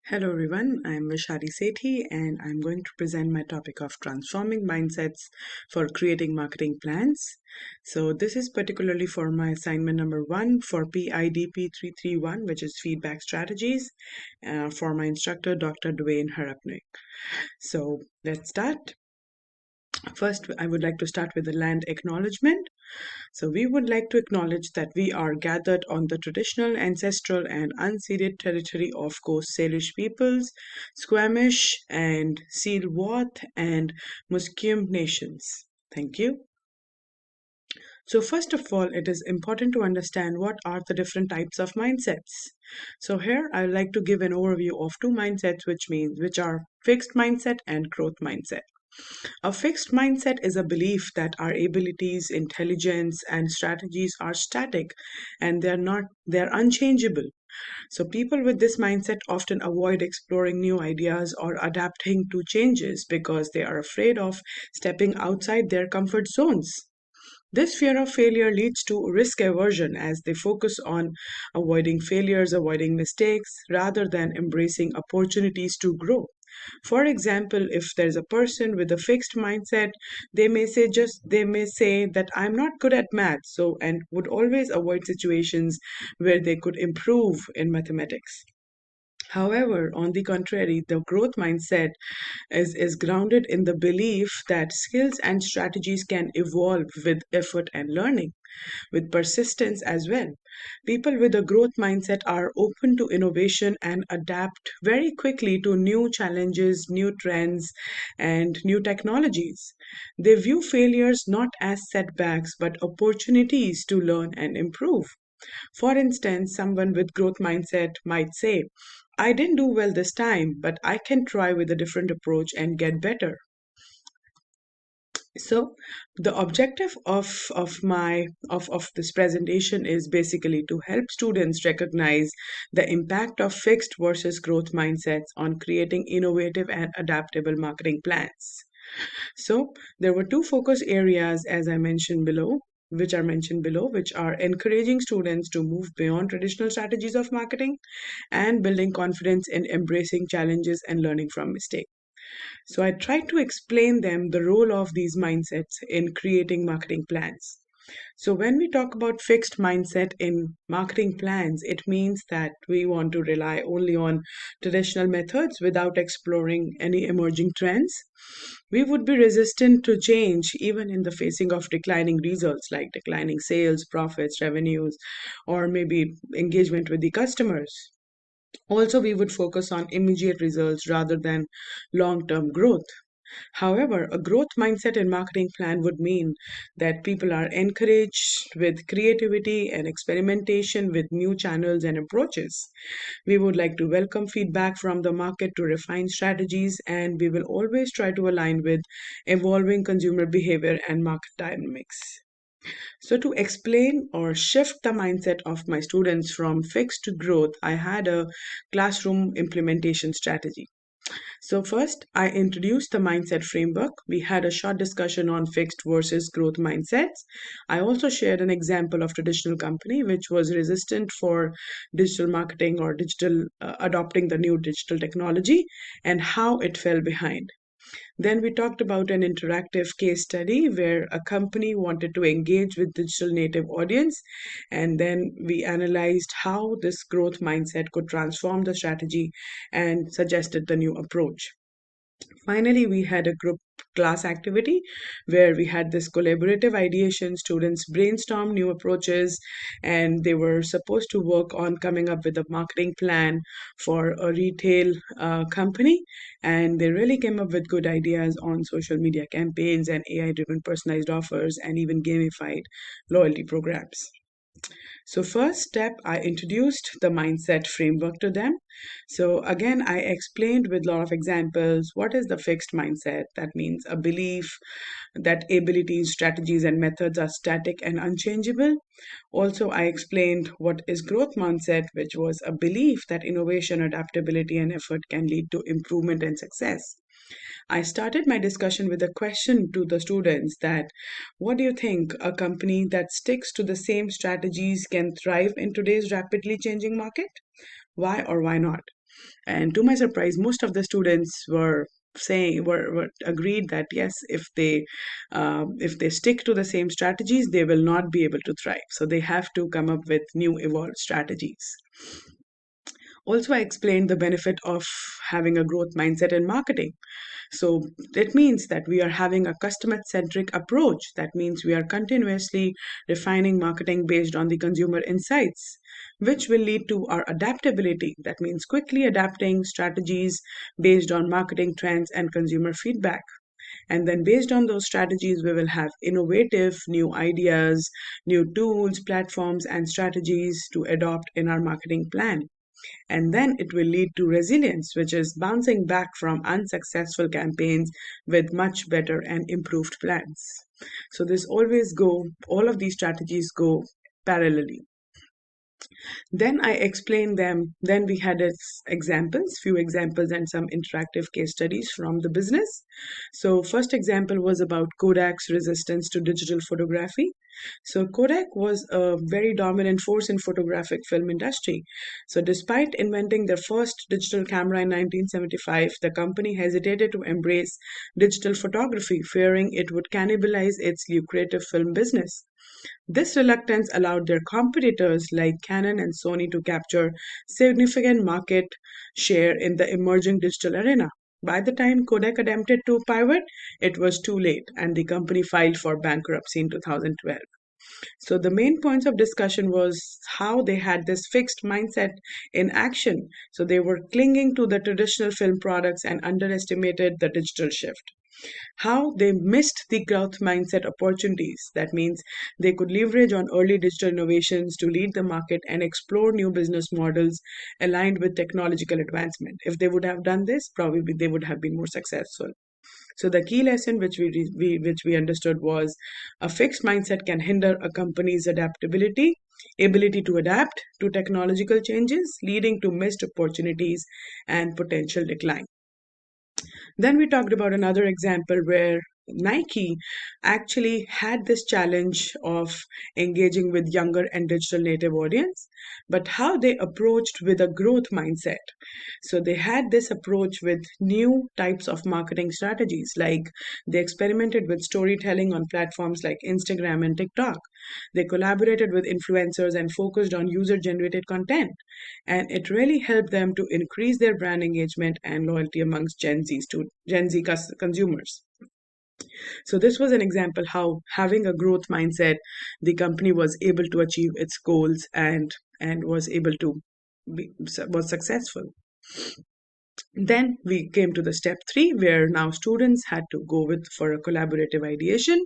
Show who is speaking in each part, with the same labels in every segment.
Speaker 1: Hello everyone, I'm Vishali Sethi and I'm going to present my topic of transforming mindsets for creating marketing plans. So this is particularly for my assignment number 1 for PIDP 331, which is feedback strategies, for my instructor Dr. Dwayne Harapnik. So let's start. First, I would like to start with the land acknowledgement. So we would like to acknowledge that we are gathered on the traditional, ancestral, and unceded territory of Coast Salish peoples, Squamish and Seal-Worth and Musqueam nations. Thank you. So first of all, it is important to understand what are the different types of mindsets. So here I would like to give an overview of two mindsets which are fixed mindset and growth mindset. A fixed mindset is a belief that our abilities, intelligence, and strategies are static and they're unchangeable. So people with this mindset often avoid exploring new ideas or adapting to changes because they are afraid of stepping outside their comfort zones. This fear of failure leads to risk aversion as they focus on avoiding failures, avoiding mistakes, rather than embracing opportunities to grow. For example, if there's a person with a fixed mindset, they may say that I'm not good at math, so and would always avoid situations where they could improve in mathematics. However, on the contrary, the growth mindset is grounded in the belief that skills and strategies can evolve with effort and learning, with persistence as well. People with a growth mindset are open to innovation and adapt very quickly to new challenges, new trends, and new technologies. They view failures not as setbacks but opportunities to learn and improve. For instance, someone with growth mindset might say, I didn't do well this time, but I can try with a different approach and get better. So the objective of this presentation is basically to help students recognize the impact of fixed versus growth mindsets on creating innovative and adaptable marketing plans. So there were two focus areas as I mentioned below, which are encouraging students to move beyond traditional strategies of marketing and building confidence in embracing challenges and learning from mistakes. So I tried to explain them the role of these mindsets in creating marketing plans. So when we talk about fixed mindset in marketing plans, it means that we want to rely only on traditional methods without exploring any emerging trends. We would be resistant to change even in the facing of declining results like declining sales, profits, revenues, or maybe engagement with the customers. Also, we would focus on immediate results rather than long term growth. However, a growth mindset and marketing plan would mean that people are encouraged with creativity and experimentation with new channels and approaches. We would like to welcome feedback from the market to refine strategies, and we will always try to align with evolving consumer behavior and market dynamics. So, to explain or shift the mindset of my students from fixed to growth, I had a classroom implementation strategy. So, first, I introduced the mindset framework. We had a short discussion on fixed versus growth mindsets. I also shared an example of traditional company which was resistant for digital marketing or digital adopting the new digital technology and how it fell behind. Then we talked about an interactive case study where a company wanted to engage with digital native audience, and then we analyzed how this growth mindset could transform the strategy and suggested the new approach. Finally, we had a group class activity where we had this collaborative ideation. Students brainstormed new approaches and they were supposed to work on coming up with a marketing plan for a retail company. And they really came up with good ideas on social media campaigns and AI driven personalized offers and even gamified loyalty programs. So, first step, I introduced the mindset framework to them. So, again, I explained with a lot of examples what is the fixed mindset. That means a belief that abilities, strategies, and methods are static and unchangeable. Also, I explained what is growth mindset, which was a belief that innovation, adaptability, and effort can lead to improvement and success. I started my discussion with a question to the students that what do you think a company that sticks to the same strategies can thrive in today's rapidly changing market? Why or why not? And to my surprise, most of the students were agreed that yes, if they stick to the same strategies, they will not be able to thrive. So they have to come up with new evolved strategies. Also, I explained the benefit of having a growth mindset in marketing. So it means that we are having a customer centric approach. That means we are continuously refining marketing based on the consumer insights, which will lead to our adaptability. That means quickly adapting strategies based on marketing trends and consumer feedback. And then, based on those strategies, we will have innovative new ideas, new tools, platforms, and strategies to adopt in our marketing plan. And then it will lead to resilience, which is bouncing back from unsuccessful campaigns with much better and improved plans. So all of these strategies go parallelly. Then I explained them. Then we had few examples, and some interactive case studies from the business. So, first example was about Kodak's resistance to digital photography. So, Kodak was a very dominant force in photographic film industry. So, despite inventing their first digital camera in 1975, the company hesitated to embrace digital photography, fearing it would cannibalize its lucrative film business. This reluctance allowed their competitors like Canon and Sony to capture significant market share in the emerging digital arena. By the time Kodak attempted to pivot, it was too late, and the company filed for bankruptcy in 2012. So the main points of discussion was how they had this fixed mindset in action. So they were clinging to the traditional film products and underestimated the digital shift. How they missed the growth mindset opportunities. That means they could leverage on early digital innovations to lead the market and explore new business models aligned with technological advancement. If they would have done this, probably they would have been more successful. So the key lesson which we understood was a fixed mindset can hinder a company's ability to adapt to technological changes, leading to missed opportunities and potential decline. Then we talked about another example where Nike actually had this challenge of engaging with younger and digital native audience, but how they approached with a growth mindset. So they had this approach with new types of marketing strategies, like they experimented with storytelling on platforms like Instagram and TikTok. They collaborated with influencers and focused on user generated content. And it really helped them to increase their brand engagement and loyalty amongst Gen Z consumers. So this was an example how having a growth mindset, the company was able to achieve its goals and was able to was successful. Then we came to the step 3, where now students had to go with for a collaborative ideation.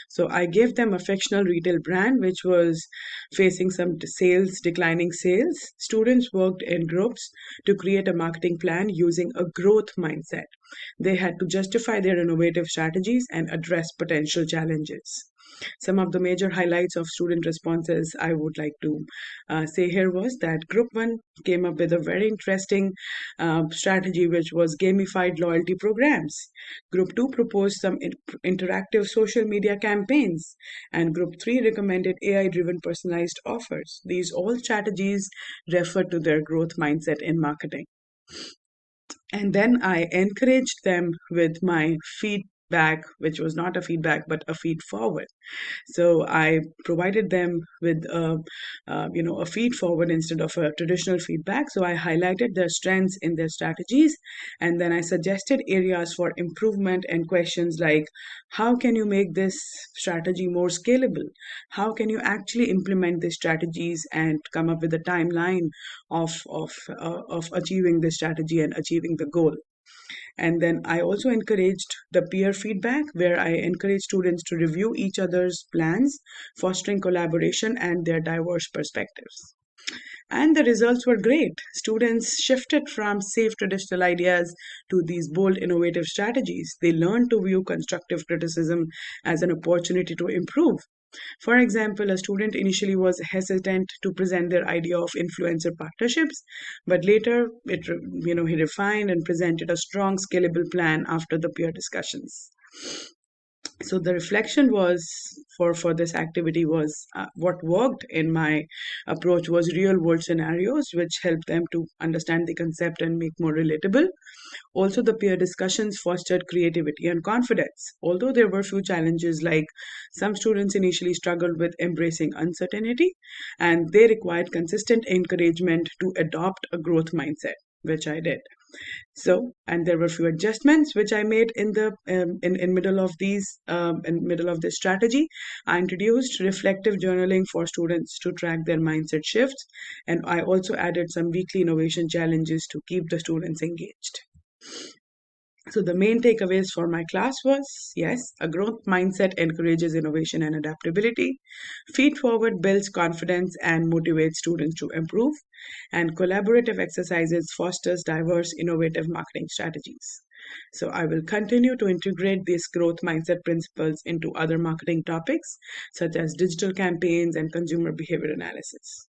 Speaker 1: So I gave them a fictional retail brand which was facing some declining sales. Students worked in groups to create a marketing plan using a growth mindset. They had to justify their innovative strategies and address potential challenges. Some of the major highlights of student responses I would like to say here was that Group 1 came up with a very interesting strategy, which was gamified loyalty programs. Group 2 proposed some interactive social media campaigns, and Group 3 recommended AI driven personalized offers. These all strategies refer to their growth mindset in marketing. And then I encouraged them with my feedback, which was not a feedback but a feed forward. So I provided them with a feed forward instead of a traditional feedback. So I highlighted their strengths in their strategies, and then I suggested areas for improvement and questions like, how can you make this strategy more scalable? How can you actually implement these strategies and come up with a timeline of achieving the strategy and achieving the goal? And then I also encouraged the peer feedback, where I encourage students to review each other's plans, fostering collaboration and their diverse perspectives. And the results were great. Students shifted from safe traditional ideas to these bold, innovative strategies. They learned to view constructive criticism as an opportunity to improve. For example, a student initially was hesitant to present their idea of influencer partnerships, but later he refined and presented a strong, scalable plan after the peer discussions. So the reflection was for this activity was what worked in my approach was real world scenarios which helped them to understand the concept and make more relatable. Also, the peer discussions fostered creativity and confidence. Although there were few challenges, like some students initially struggled with embracing uncertainty, and they required consistent encouragement to adopt a growth mindset, which I did. So, and there were few adjustments which I made in the in middle of these in middle of this strategy. I introduced reflective journaling for students to track their mindset shifts, and I also added some weekly innovation challenges to keep the students engaged. So the main takeaways for my class was yes, a growth mindset encourages innovation and adaptability. Feed forward builds confidence and motivates students to improve. And collaborative exercises fosters diverse, innovative marketing strategies. So I will continue to integrate these growth mindset principles into other marketing topics such as digital campaigns and consumer behavior analysis.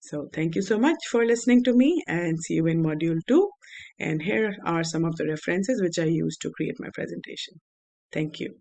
Speaker 1: So thank you so much for listening to me and see you in module 2. And here are some of the references which I used to create my presentation. Thank you.